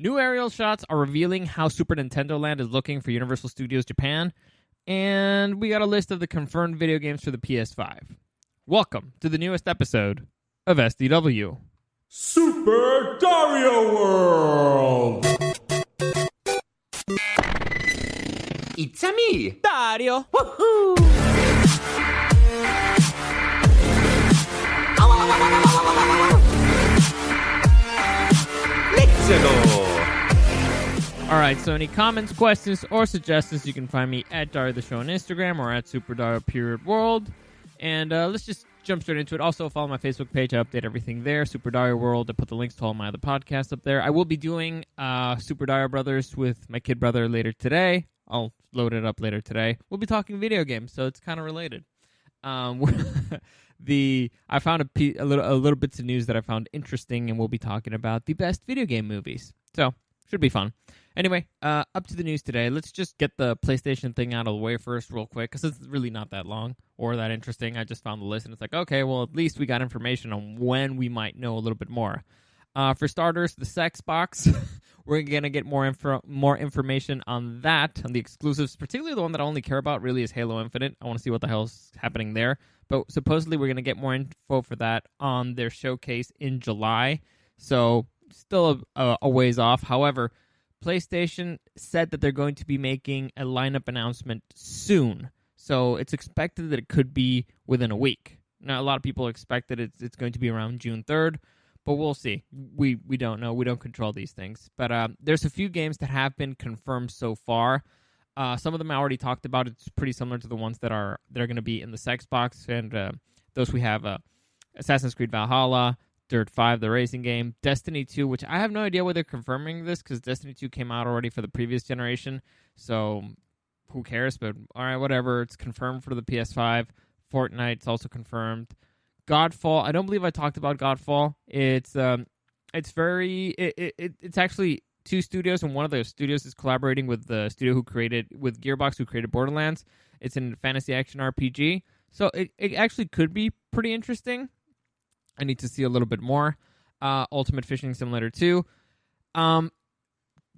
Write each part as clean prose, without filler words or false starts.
New aerial shots are revealing how Super Nintendo Land is looking for Universal Studios Japan. And we got a list of the confirmed video games for the PS5. Welcome to the newest episode of SDW. Super Dario World! It's a me, Dario! Woohoo! Let's go! Alright, so any comments, questions, or suggestions, you can find me at Dario the Show on Instagram or at SuperDario_World. And let's just jump straight into it. Also, follow my Facebook page. I update everything there, Super Dario World. I put the links to all my other podcasts up there. I will be doing Super Dario Brothers with my kid brother later today. I'll load it up later today. We'll be talking video games, so it's kind of related. I found a little bits of news that I found interesting, and we'll be talking about the best video game movies. So, should be fun. Anyway, up to the news today. Let's just get the PlayStation thing out of the way first real quick, because it's really not that long or that interesting. I just found the list, and it's like, okay, well, at least we got information on when we might know a little bit more. For starters, the sex box. We're going to get more information on that, on the exclusives, particularly the one that I only care about really is Halo Infinite. I want to see what the hell's happening there. But supposedly we're going to get more info for that on their showcase in July. So still a ways off. However, PlayStation said that they're going to be making a lineup announcement soon. So it's expected that it could be within a week. Now, a lot of people expect that it's going to be around June 3rd. But we'll see. We don't know. We don't control these things. But there's a few games that have been confirmed so far. Some of them I already talked about. It's pretty similar to the ones that are going to be in the sex box. And those we have Assassin's Creed Valhalla, Dirt 5, the racing game, Destiny 2, which I have no idea why they're confirming this because Destiny 2 came out already for the previous generation. So who cares? But all right, whatever. It's confirmed for the PS5. Fortnite's also confirmed. Godfall. I don't believe I talked about Godfall. It's actually two studios, and one of those studios is collaborating with the studio with Gearbox, who created Borderlands. It's a fantasy action RPG, so it actually could be pretty interesting. I need to see a little bit more. Ultimate Fishing Simulator 2. Lord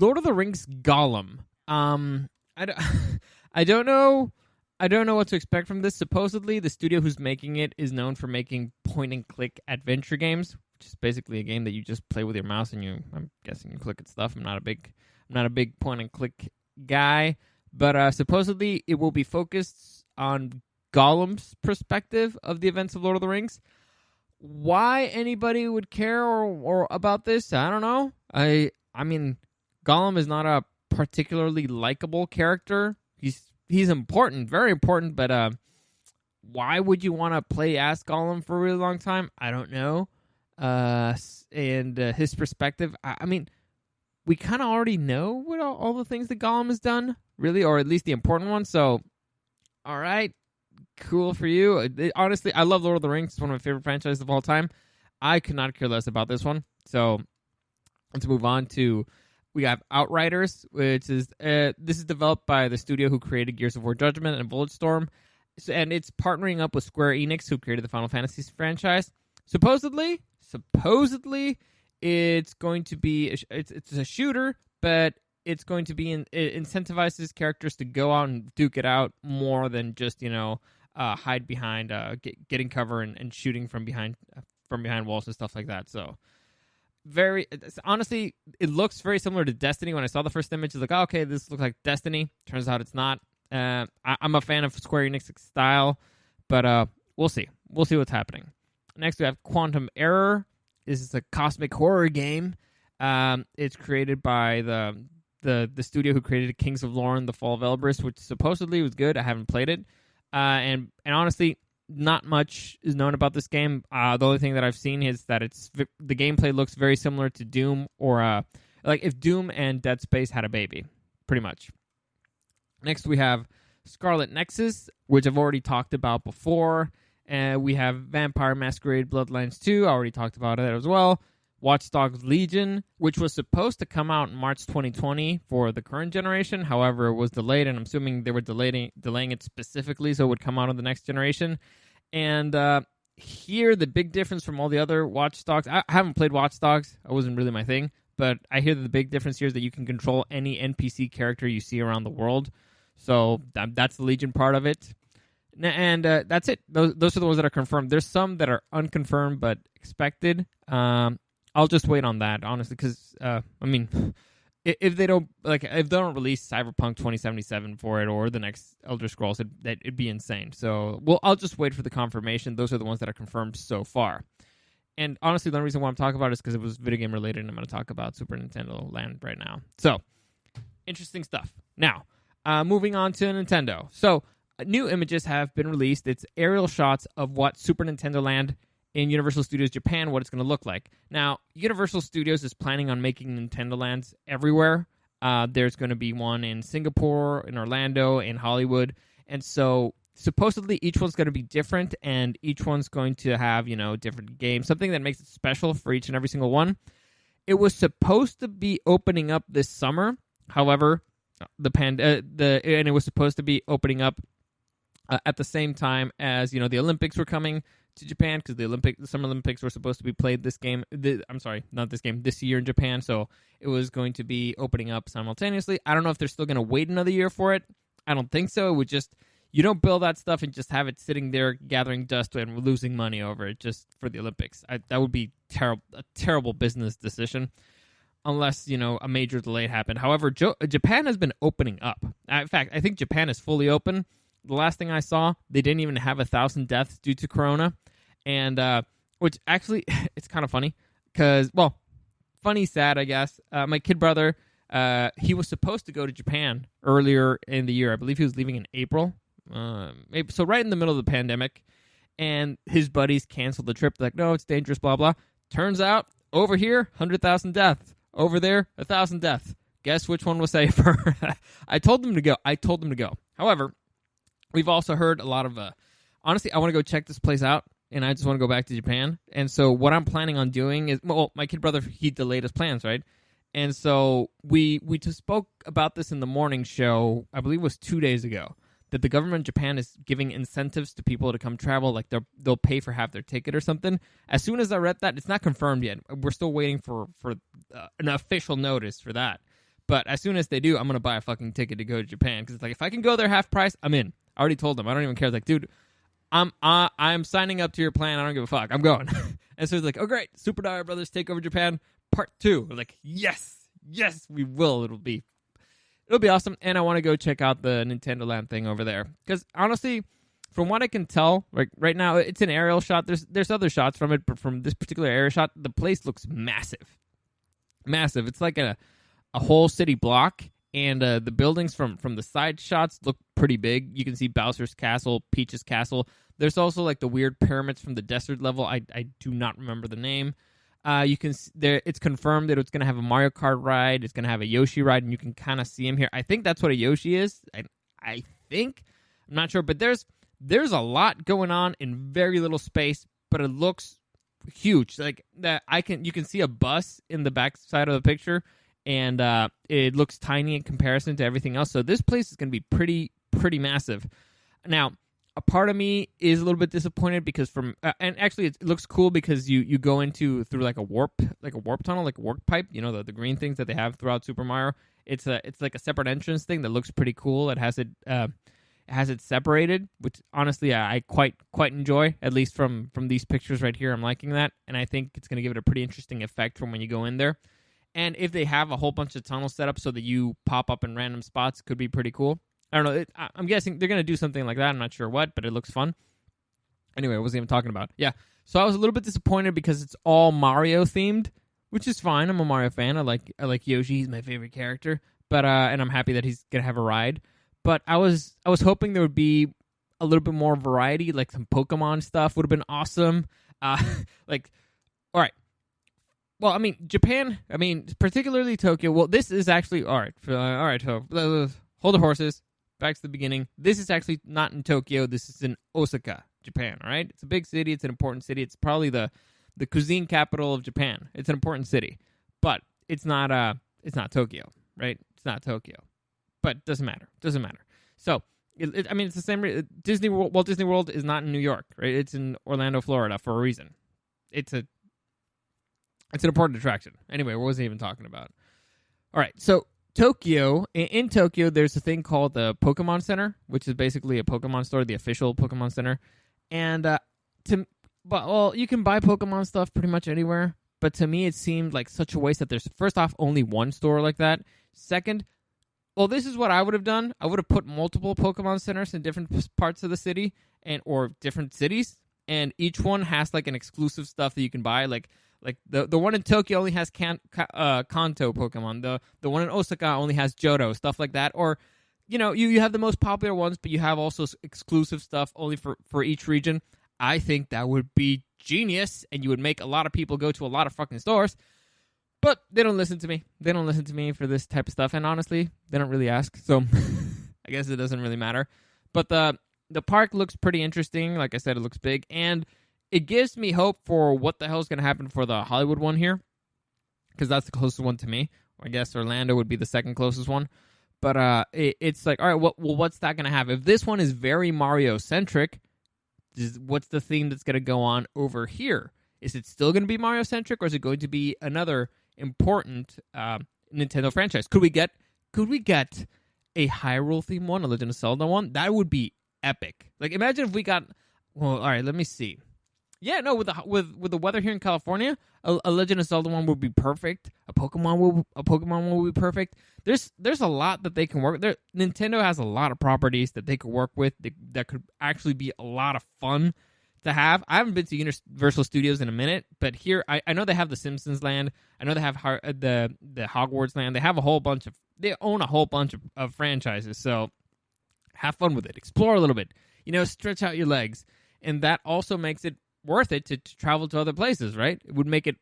of the Rings Gollum. I don't know. I don't know what to expect from this. Supposedly, the studio who's making it is known for making point-and-click adventure games, which is basically a game that you just play with your mouse and I'm guessing you click at stuff. I'm not a big point-and-click guy, but supposedly it will be focused on Gollum's perspective of the events of Lord of the Rings. Why anybody would care or about this, I don't know. I mean, Gollum is not a particularly likable character. He's important, very important, but why would you want to play as Gollum for a really long time? I don't know. And his perspective, I mean, we kind of already know what all the things that Gollum has done, really, or at least the important ones. So, all right, cool for you. Honestly, I love Lord of the Rings. It's one of my favorite franchises of all time. I could not care less about this one. So, let's move on to... We have Outriders, which is this is developed by the studio who created Gears of War Judgment and Bulletstorm, and it's partnering up with Square Enix, who created the Final Fantasy franchise. Supposedly, it's going to be it's a shooter, but it's going to be it incentivizes characters to go out and duke it out more than just hide behind getting cover and shooting from behind walls and stuff like that. So. Honestly, it looks very similar to Destiny. When I saw the first image, it's like, oh, okay, this looks like Destiny. Turns out it's not. I'm a fan of Square Enix style, but we'll see. We'll see what's happening. Next, we have Quantum Error. This is a cosmic horror game. It's created by the studio who created Kings of Lorne, The Fall of Elbrus, which supposedly was good. I haven't played it, and honestly. Not much is known about this game. The only thing that I've seen is that the gameplay looks very similar to Doom, or like if Doom and Dead Space had a baby, pretty much. Next, we have Scarlet Nexus, which I've already talked about before. And we have Vampire Masquerade Bloodlines 2. I already talked about it as well. Watch Dogs Legion, which was supposed to come out in March 2020 for the current generation. However, it was delayed, and I'm assuming they were delaying it specifically so it would come out on the next generation. And here, the big difference from all the other Watch Dogs, I haven't played Watch Dogs. It wasn't really my thing. but I hear that the big difference here is that you can control any NPC character you see around the world. So that's the Legion part of it. And that's it. Those are the ones that are confirmed. There's some that are unconfirmed but expected. I'll just wait on that, honestly, because if they don't release Cyberpunk 2077 for it or the next Elder Scrolls, it'd be insane. So I'll just wait for the confirmation. Those are the ones that are confirmed so far. And honestly, the only reason why I'm talking about it is because it was video game related, and I'm going to talk about Super Nintendo Land right now. So interesting stuff. Now, moving on to Nintendo. So new images have been released. It's aerial shots of what Super Nintendo Land in Universal Studios Japan, what it's going to look like. Now, Universal Studios is planning on making Nintendo Lands everywhere. There's going to be one in Singapore, in Orlando, in Hollywood. And so supposedly each one's going to be different, and each one's going to have, different games, something that makes it special for each and every single one. It was supposed to be opening up this summer. However, and it was supposed to be opening up at the same time as, the Olympics were coming to Japan, because the Summer Olympics were supposed to be played this year in Japan, so it was going to be opening up simultaneously. I don't know if they're still going to wait another year for it. I don't think so. It would just, you don't build that stuff and just have it sitting there gathering dust and losing money over it just for the Olympics. That would be a terrible business decision, unless, a major delay happened. However, Japan has been opening up. In fact, I think Japan is fully open. The last thing I saw, they didn't even have 1,000 deaths due to Corona. And, which actually, it's kind of funny, because, funny, sad, I guess. My kid brother, he was supposed to go to Japan earlier in the year. I believe he was leaving in April. So right in the middle of the pandemic. And his buddies canceled the trip. They're like, no, it's dangerous, blah, blah. Turns out, over here, 100,000 deaths. Over there, 1,000 deaths. Guess which one was safer? I told them to go. However, we've also heard a lot of, honestly, I want to go check this place out, and I just want to go back to Japan. And so what I'm planning on doing is, my kid brother, he delayed his plans, right? And so we just spoke about this in the morning show, I believe it was 2 days ago, that the government of Japan is giving incentives to people to come travel, like they'll pay for half their ticket or something. As soon as I read that, it's not confirmed yet. We're still waiting for an official notice for that. But as soon as they do, I'm going to buy a fucking ticket to go to Japan, because it's like, if I can go there half price, I'm in. I already told them. I don't even care. It's like, dude, I'm signing up to your plan. I don't give a fuck. I'm going. And so it's like, oh, great. Super Dario Brothers Take Over Japan Part 2. We're like, yes, we will. It'll be awesome. And I want to go check out the Nintendo Land thing over there. Because honestly, from what I can tell, like right now, it's an aerial shot. There's other shots from it, but from this particular aerial shot, the place looks massive. Massive. It's like a whole city block. And the buildings from the side shots look pretty big. You can see Bowser's Castle, Peach's Castle. There's also like the weird pyramids from the desert level. I do not remember the name. You can it's confirmed that it's going to have a Mario Kart ride. It's going to have a Yoshi ride, and you can kind of see him here. I think that's what a Yoshi is. I think. I'm not sure, but there's a lot going on in very little space, but it looks huge. Like that, you can see a bus in the back side of the picture. And it looks tiny in comparison to everything else. So this place is going to be pretty massive. Now, a part of me is a little bit disappointed because and actually it looks cool because you go through like a warp tunnel, like a warp pipe. The green things that they have throughout Super Mario. It's like a separate entrance thing that looks pretty cool. It has it separated, which honestly I quite enjoy. At least from these pictures right here, I'm liking that, and I think it's going to give it a pretty interesting effect from when you go in there. And if they have a whole bunch of tunnels set up so that you pop up in random spots, could be pretty cool. I don't know. I'm guessing they're going to do something like that. I'm not sure what, but it looks fun. Anyway, I wasn't even talking about. Yeah. So I was a little bit disappointed because it's all Mario themed, which is fine. I'm a Mario fan. I like Yoshi. He's my favorite character. But and I'm happy that he's going to have a ride. But I was hoping there would be a little bit more variety, like some Pokemon stuff would have been awesome. All right. Well, I mean, Japan, particularly Tokyo. Well, this is actually, all right, so hold the horses, back to the beginning. This is actually not in Tokyo. This is in Osaka, Japan, all right? It's a big city. It's an important city. It's probably the cuisine capital of Japan. It's an important city. But it's not Tokyo, right? It's not Tokyo. But it doesn't matter. So, it's the same. Walt Disney World is not in New York, right? It's in Orlando, Florida for a reason. It's an important attraction. Anyway, what was I even talking about? All right, so Tokyo, in Tokyo, there's a thing called the Pokemon Center, which is basically a Pokemon store, the official Pokemon Center. And you can buy Pokemon stuff pretty much anywhere. But to me, it seemed like such a waste that there's, first off, only one store like that. Second, well, this is what I would have done. I would have put multiple Pokemon centers in different parts of the city or different cities, and each one has like an exclusive stuff that you can buy. Like the one in Tokyo only has Kanto Pokemon. The one in Osaka only has Johto, stuff like that. Or, you have the most popular ones, but you have also exclusive stuff only for each region. I think that would be genius, and you would make a lot of people go to a lot of fucking stores. But they don't listen to me. They don't listen to me for this type of stuff, and honestly, they don't really ask. So I guess it doesn't really matter. But the park looks pretty interesting. Like I said, it looks big, and it gives me hope for what the hell is going to happen for the Hollywood one here, because that's the closest one to me. I guess Orlando would be the second closest one. But it's like, all right, what's that going to have? If this one is very Mario-centric, what's the theme that's going to go on over here? Is it still going to be Mario-centric, or is it going to be another important Nintendo franchise? Could we get a Hyrule-themed one, a Legend of Zelda one? That would be epic. Like, imagine if we got... Well, all right, let me see. Yeah, no, with the weather here in California, a Legend of Zelda one would be perfect. A Pokemon one would be perfect. There's a lot that they can work. Nintendo has a lot of properties that they could work with that could actually be a lot of fun to have. I haven't been to Universal Studios in a minute, but here I know they have the Simpsons Land. I know they have the Hogwarts Land. They have they own a whole bunch of franchises. So have fun with it. Explore a little bit. Stretch out your legs, and that also makes it worth it to travel to other places, right? It would make it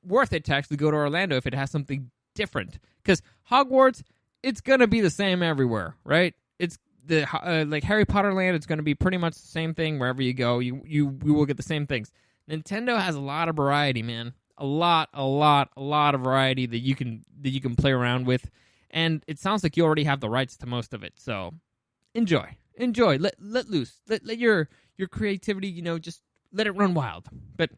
worth it to actually go to Orlando if it has something different. Because Hogwarts, it's gonna be the same everywhere, right? It's the like Harry Potter Land. It's gonna be pretty much the same thing wherever you go. You will get the same things. Nintendo has a lot of variety, man. A lot of variety that you can play around with, and it sounds like you already have the rights to most of it. So enjoy, let loose, let your creativity, just let it run wild. But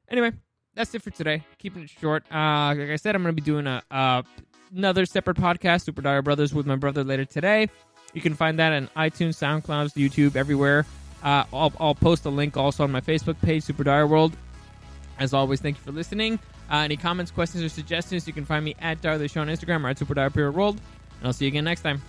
anyway, that's it for today. Keeping it short. Like I said, I'm going to be doing another separate podcast, Super Dario Brothers, with my brother later today. You can find that on iTunes, SoundCloud, YouTube, everywhere. I'll post a link also on my Facebook page, Super Dario World. As always, thank you for listening. Any comments, questions, or suggestions, you can find me at Dario the Show on Instagram or at Super Dario World. And I'll see you again next time.